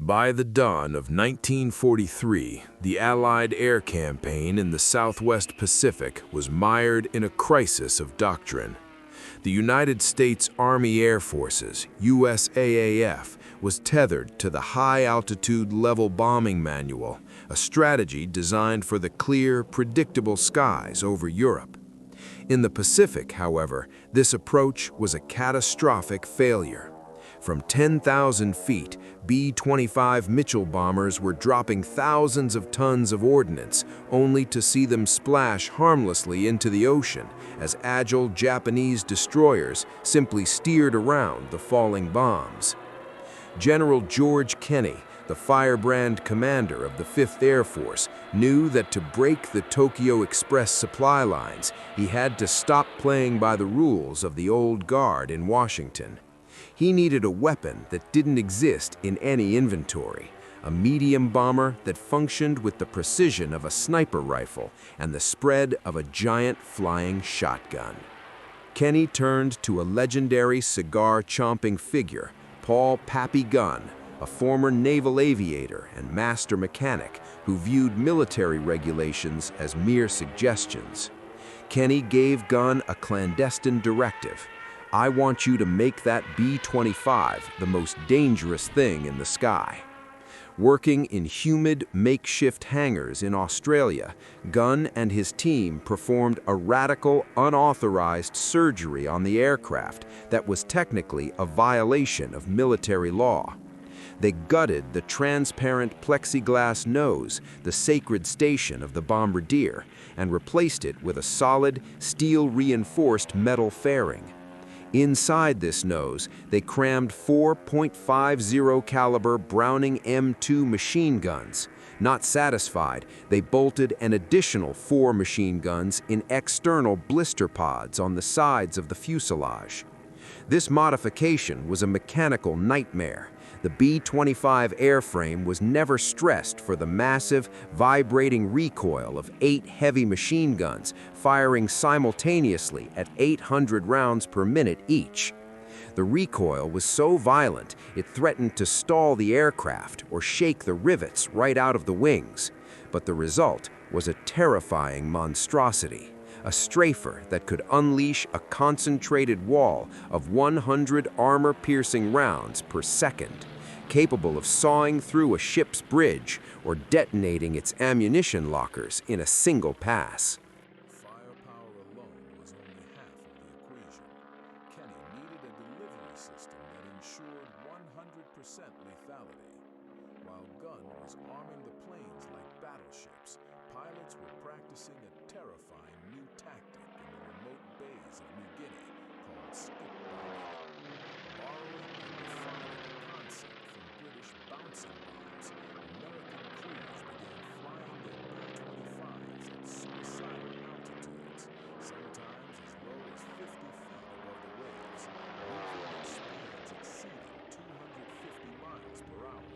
By the dawn of 1943, the Allied air campaign in the Southwest Pacific was mired in a crisis of doctrine. The United States Army Air Forces, USAAF, was tethered to the high-altitude level bombing manual, a strategy designed for the clear, predictable skies over Europe. In the Pacific, however, this approach was a catastrophic failure. From 10,000 feet, B25 Mitchell bombers were dropping thousands of tons of ordnance, only to see them splash harmlessly into the ocean as agile Japanese destroyers simply steered around the falling bombs. General George Kenney, the firebrand commander of the 5th Air Force, knew that to break the Tokyo Express supply lines, he had to stop playing by the rules of the old guard in Washington. He needed a weapon that didn't exist in any inventory, a medium bomber that functioned with the precision of a sniper rifle and the spread of a giant flying shotgun. Kenney turned to a legendary cigar-chomping figure, Paul "Pappy" Gunn, a former naval aviator and master mechanic who viewed military regulations as mere suggestions. Kenney gave Gunn a clandestine directive: "I want you to make that B-25 the most dangerous thing in the sky." Working in humid, makeshift hangars in Australia, Gunn and his team performed a radical, unauthorized surgery on the aircraft that was technically a violation of military law. They gutted the transparent plexiglass nose, the sacred station of the bombardier, and replaced it with a solid, steel-reinforced metal fairing. Inside this nose, they crammed 4.50 caliber Browning M2 machine guns. Not satisfied, they bolted an additional 4 machine guns in external blister pods on the sides of the fuselage. This modification was a mechanical nightmare. The B-25 airframe was never stressed for the massive, vibrating recoil of 8 heavy machine guns firing simultaneously at 800 rounds per minute each. The recoil was so violent it threatened to stall the aircraft or shake the rivets right out of the wings. But the result was a terrifying monstrosity, a strafer that could unleash a concentrated wall of 100 armor-piercing rounds per second, capable of sawing through a ship's bridge or detonating its ammunition lockers in a single pass. Firepower alone was only half of the equation. Kenney needed a delivery system that ensured 100% lethality. While Gunn was arming the planes like battleships, pilots were practicing a terrifying new tactic in the remote bays of New Guinea called skip bombing. Borrowing and refining a concept from British bouncing bombs, American crews began flying their B-25s at suicidal altitudes, sometimes as low as 50 feet above the waves, moving at speeds exceeding 250 miles per hour.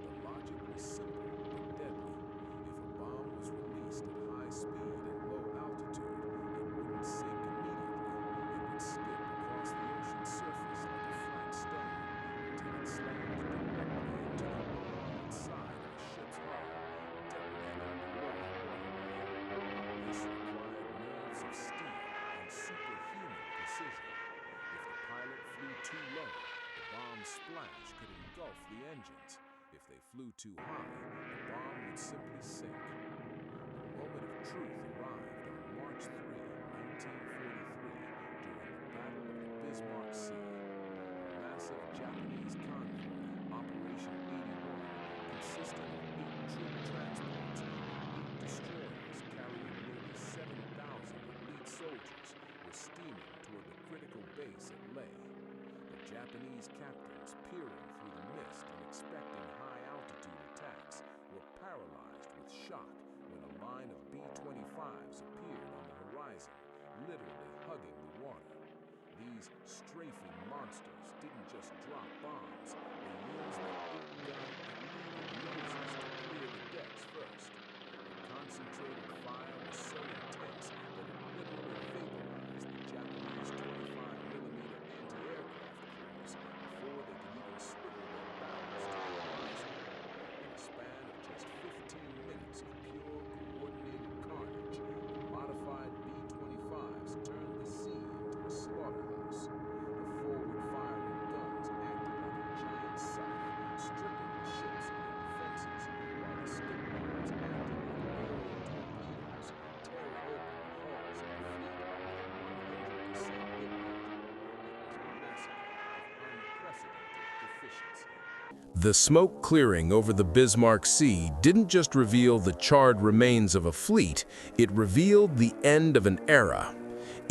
The logic was simple but deadly. If a bomb was released at high speed and low altitude, it wouldn't sink immediately. It would skip across the ocean's surface like a flat stone until it slammed directly into the arm and side of a ship's hull, detonating below the waterline. This required nerves of steel and superhuman precision. If the pilot flew too low, the bomb's splash could engulf the engines. If they flew too high, the bomb would simply sink. The moment of truth arrived on March 3, 1943, during the Battle of the Bismarck Sea. A massive Japanese convoy, Operation 81, consisting of 8 troop transports and 8 destroyers carrying nearly 7,000 elite soldiers, was steaming toward the critical base at Leh. The Japanese captains, peering through the mist and expecting high-altitude attacks, were paralyzed with shock when a line of B-25s appeared on the horizon, literally hugging the water. These strafing monsters didn't just drop bombs, they used their 8-gun illegal noses to clear the decks first. The concentrated fire was so intense that it literally vaporized the Japanese 25mm anti-aircraft crews before they could even swivel their barrels to the horizon. The smoke clearing over the Bismarck Sea didn't just reveal the charred remains of a fleet, it revealed the end of an era.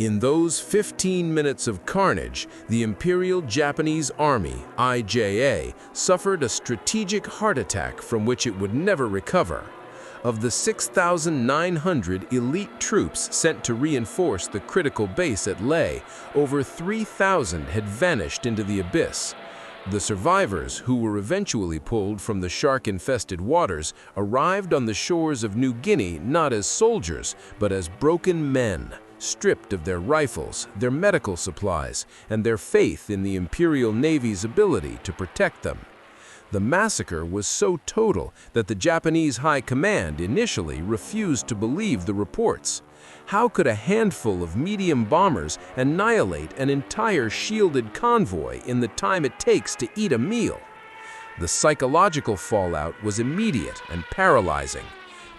In those 15 minutes of carnage, the Imperial Japanese Army, IJA, suffered a strategic heart attack from which it would never recover. Of the 6,900 elite troops sent to reinforce the critical base at Leh, over 3,000 had vanished into the abyss. The survivors, who were eventually pulled from the shark-infested waters, arrived on the shores of New Guinea not as soldiers, but as broken men, stripped of their rifles, their medical supplies, and their faith in the Imperial Navy's ability to protect them. The massacre was so total that the Japanese High Command initially refused to believe the reports. How could a handful of medium bombers annihilate an entire shielded convoy in the time it takes to eat a meal? The psychological fallout was immediate and paralyzing.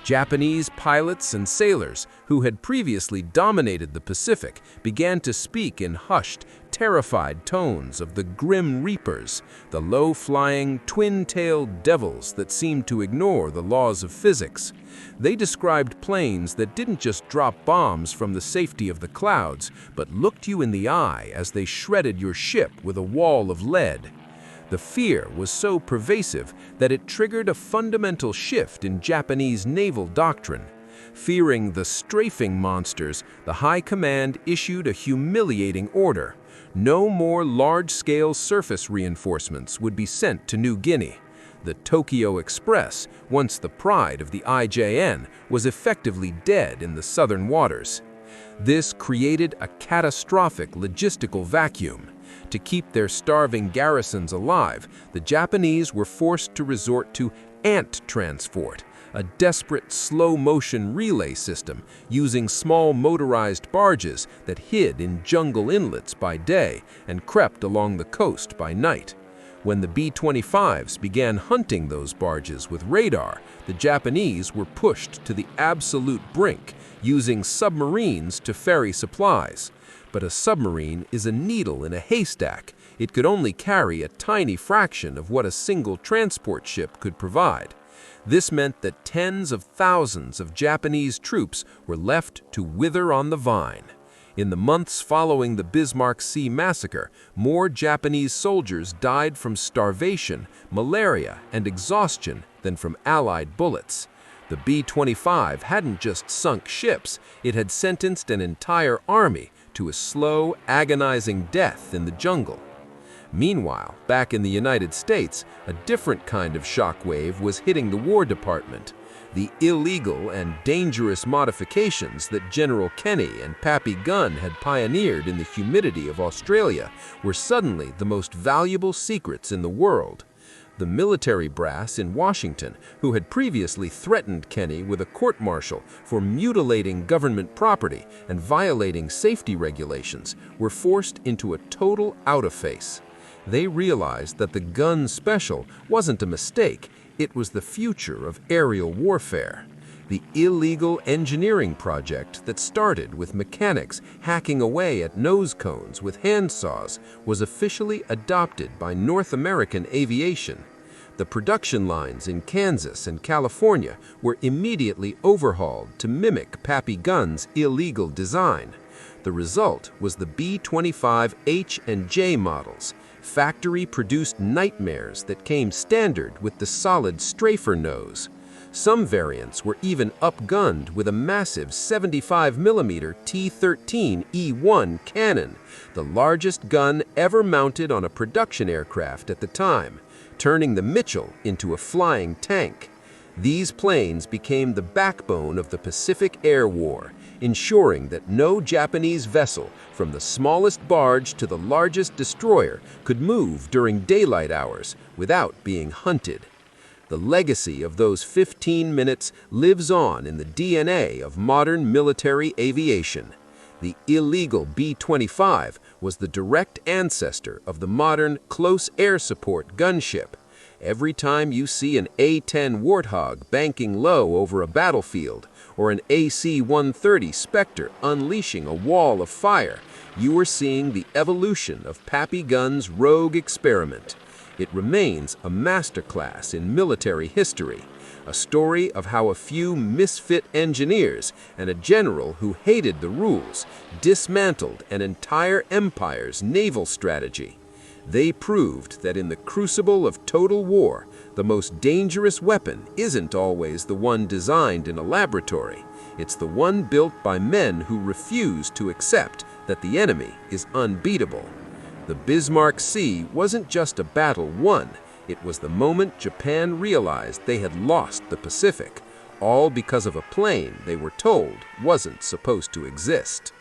Japanese pilots and sailors, who had previously dominated the Pacific, began to speak in hushed, terrified tones of the grim reapers, the low-flying, twin-tailed devils that seemed to ignore the laws of physics. They described planes that didn't just drop bombs from the safety of the clouds, but looked you in the eye as they shredded your ship with a wall of lead. The fear was so pervasive that it triggered a fundamental shift in Japanese naval doctrine. Fearing the strafing monsters, the High Command issued a humiliating order. No more large-scale surface reinforcements would be sent to New Guinea. The Tokyo Express, once the pride of the IJN, was effectively dead in the southern waters. This created a catastrophic logistical vacuum. To keep their starving garrisons alive, the Japanese were forced to resort to ant transport, a desperate slow-motion relay system using small motorized barges that hid in jungle inlets by day and crept along the coast by night. When the B-25s began hunting those barges with radar, the Japanese were pushed to the absolute brink, using submarines to ferry supplies. But a submarine is a needle in a haystack. It could only carry a tiny fraction of what a single transport ship could provide. This meant that tens of thousands of Japanese troops were left to wither on the vine. In the months following the Bismarck Sea massacre, more Japanese soldiers died from starvation, malaria, and exhaustion than from Allied bullets. The B-25 hadn't just sunk ships, it had sentenced an entire army to a slow, agonizing death in the jungle. Meanwhile, back in the United States, a different kind of shockwave was hitting the War Department. The illegal and dangerous modifications that General Kenny and Pappy Gunn had pioneered in the humidity of Australia were suddenly the most valuable secrets in the world. The military brass in Washington, who had previously threatened Kenny with a court-martial for mutilating government property and violating safety regulations, were forced into a total out-of-face. They realized that the Gunn Special wasn't a mistake, it was the future of aerial warfare. The illegal engineering project that started with mechanics hacking away at nose cones with handsaws was officially adopted by North American aviation. The production lines in Kansas and California were immediately overhauled to mimic Pappy Gunn's illegal design. The result was the B-25 H and J models, factory-produced nightmares that came standard with the solid strafer nose. Some variants were even upgunned with a massive 75mm T-13E1 cannon, the largest gun ever mounted on a production aircraft at the time, turning the Mitchell into a flying tank. These planes became the backbone of the Pacific Air War, ensuring that no Japanese vessel, from the smallest barge to the largest destroyer, could move during daylight hours without being hunted. The legacy of those 15 minutes lives on in the DNA of modern military aviation. The illegal B-25 was the direct ancestor of the modern close air support gunship. Every time you see an A-10 Warthog banking low over a battlefield, or an AC-130 Spectre unleashing a wall of fire, you are seeing the evolution of Pappy Gunn's rogue experiment. It remains a masterclass in military history, a story of how a few misfit engineers and a general who hated the rules dismantled an entire empire's naval strategy. They proved that in the crucible of total war, the most dangerous weapon isn't always the one designed in a laboratory. It's the one built by men who refuse to accept that the enemy is unbeatable. The Bismarck Sea wasn't just a battle won. It was the moment Japan realized they had lost the Pacific, all because of a plane they were told wasn't supposed to exist.